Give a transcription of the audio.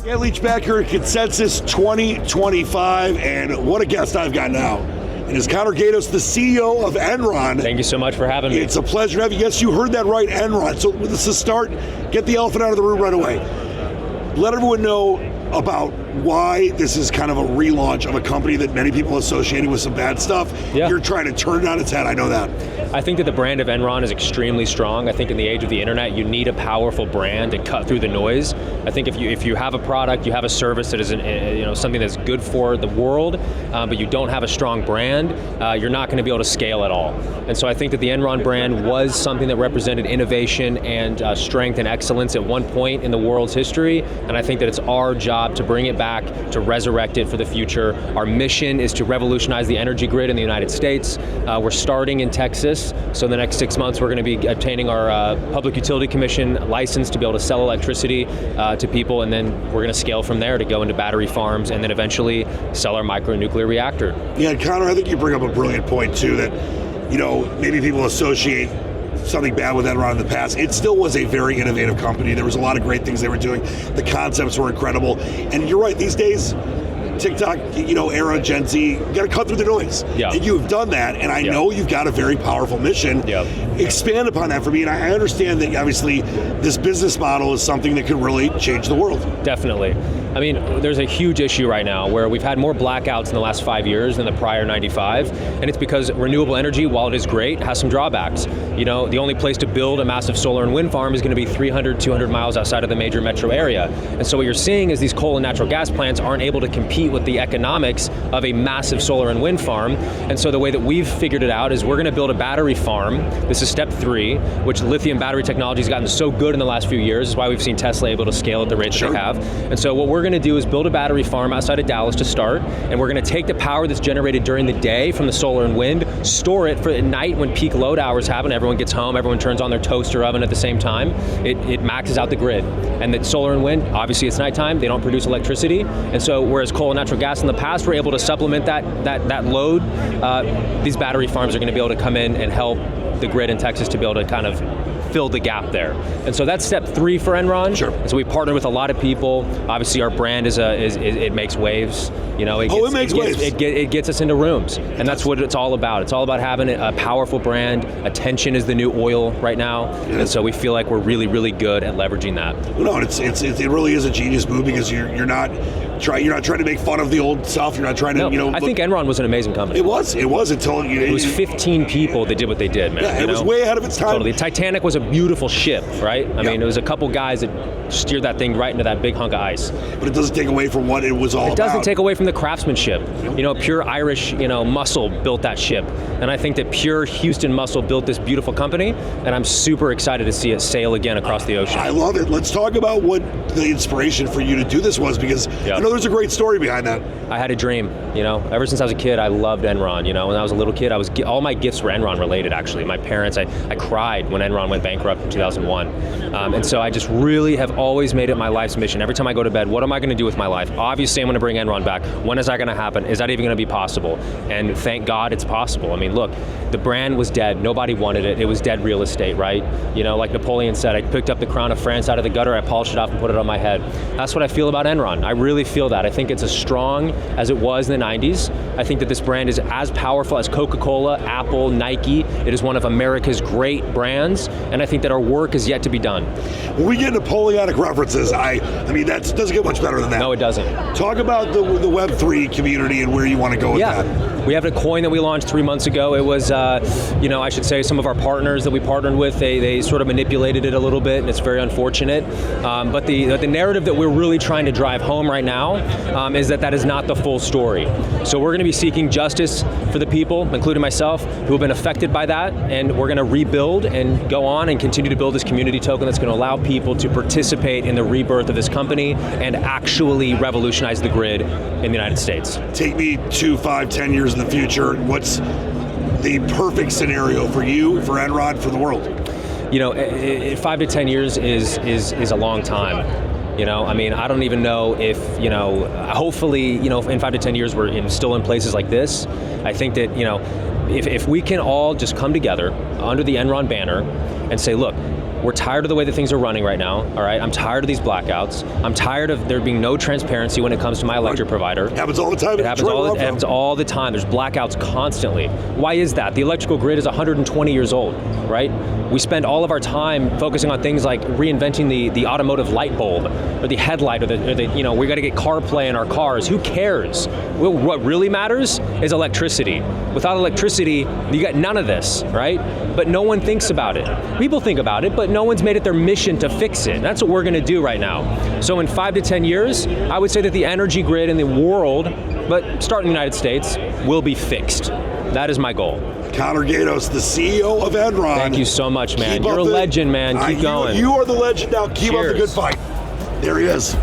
Dan Leach back here at Consensus 2025, and what a guest I've got now. It is Conor Gaydos, the CEO of Enron. Thank you so much for having me. It's a pleasure to have you. Yes, you heard that right, Enron. So let's just start, get the elephant out of the room right away. Let everyone know about why this is kind of a relaunch of a company that many people associated with some bad stuff. Yeah. You're trying to turn it on its head, I know that. I think that the brand of Enron is extremely strong. I think in the age of the internet, you need a powerful brand to cut through the noise. I think if you have a product, you have a service that is something that's good for the world, but you don't have a strong brand, you're not going to be able to scale at all. And so I think that the Enron brand was something that represented innovation and strength and excellence at one point in the world's history, and I think that it's our job to bring it back, to resurrect it for the future. Our mission is to revolutionize the energy grid in the United States. We're starting in Texas, so in the next 6 months we're going to be obtaining our Public Utility Commission license to be able to sell electricity to people, and then we're going to scale from there to go into battery farms and then eventually sell our nuclear reactor. Yeah, Conor, I think you bring up a brilliant point too, that maybe people associate something bad with Enron in the past. It still was a very innovative company. There was a lot of great things they were doing. The concepts were incredible. And you're right, these days, TikTok, era, Gen Z, you got to cut through the noise. Yeah. And you've done that, and I know you've got a very powerful mission. Yeah. Expand upon that for me, and I understand that obviously this business model is something that could really change the world. Definitely. I mean, there's a huge issue right now where we've had more blackouts in the last 5 years than the prior 95, and it's because renewable energy, while it is great, has some drawbacks. The only place to build a massive solar and wind farm is going to be 300, 200 miles outside of the major metro area. And so what you're seeing is these coal and natural gas plants aren't able to compete with the economics of a massive solar and wind farm. And so the way that we've figured it out is we're going to build a battery farm. This is step 3, which lithium battery technology has gotten so good in the last few years. Is why we've seen Tesla able to scale at the rate that they have. And so what we're going to do is build a battery farm outside of Dallas to start, and we're going to take the power that's generated during the day from the solar and wind, store it for at night when peak load hours happen, everyone gets home, everyone turns on their toaster oven at the same time, it maxes out the grid. And the solar and wind, obviously it's nighttime, they don't produce electricity, and so whereas coal and natural gas in the past were able to supplement that load, these battery farms are going to be able to come in and help the grid in Texas to be able to kind of fill the gap there. And so that's step 3 for Enron. Sure. And so we partner with a lot of people. Obviously our brand it makes waves. It gets us into rooms. And that's what it's all about. It's all about having a powerful brand. Attention is the new oil right now. And so we feel like we're really, really good at leveraging that. No, it really is a genius move because you're not trying to make fun of the old stuff. You're not trying to, I think Enron was an amazing company. It was until it was 15 people that did what they did, man. Yeah, it was way ahead of its time. Totally. Titanic was a beautiful ship, right? I mean, it was a couple guys that steered that thing right into that big hunk of ice. But it doesn't take away from what it was all about. It doesn't take away from the craftsmanship. Pure Irish, muscle built that ship. And I think that pure Houston muscle built this beautiful company, and I'm super excited to see it sail again across the ocean. I love it. Let's talk about what the inspiration for you to do this was, because I know there's a great story behind that. I had a dream, ever since I was a kid, I loved Enron. When I was a little kid, all my gifts were Enron related, actually. My parents, I cried when Enron went bankrupt in 2001. And so I just really have always made it my life's mission. Every time I go to bed, what am I going to do with my life? Obviously, I'm going to bring Enron back. When is that going to happen? Is that even going to be possible? And thank God it's possible. I mean, look, the brand was dead. Nobody wanted it. It was dead real estate, right? Like Napoleon said, I picked up the crown of France out of the gutter, I polished it off and put it on my head. That's what I feel about Enron. I really feel that. I think it's as strong as it was in the 90s. I think that this brand is as powerful as Coca-Cola, Apple, Nike. It is one of America's great brands, and I think that our work is yet to be done. When we get Napoleonic references, I mean, that doesn't get much better than that. No, it doesn't. Talk about the Web3 community and where you want to go with that. We have a coin that we launched 3 months ago. It was, I should say some of our partners that we partnered with, they sort of manipulated it a little bit, and it's very unfortunate. But the narrative that we're really trying to drive home right now is that is not the full story. So we're going to be seeking justice for the people, including myself, who have been affected by that, and we're going to rebuild and go on and continue to build this community token that's going to allow people to participate in the rebirth of this company and actually revolutionize the grid in the United States. Take me 2, 5, 10 years in the future. What's the perfect scenario for you, for Enron, for the world? 5 to 10 years is a long time. I mean, I don't even know if, hopefully, in 5 to 10 years we're still in places like this. I think that, if we can all just come together under the Enron banner and say, look, We're tired of the way that things are running right now, all right? I'm tired of these blackouts. I'm tired of there being no transparency when it comes to my electric provider. It happens all the time. It happens all the time. There's blackouts constantly. Why is that? The electrical grid is 120 years old, right? We spend all of our time focusing on things like reinventing the automotive light bulb or the headlight or the we got to get CarPlay in our cars. Who cares? What really matters is electricity. Without electricity, you got none of this, right? But no one thinks about it. People think about it, but no one's made it their mission to fix it. That's what we're going to do right now. So in 5 to 10 years, I would say that the energy grid in the world, but start in the United States, will be fixed. That is my goal. Conor Gaydos, the CEO of Enron. Thank you so much, man. You're a legend, man. Keep going. You are the legend now. Keep up the good fight. There he is.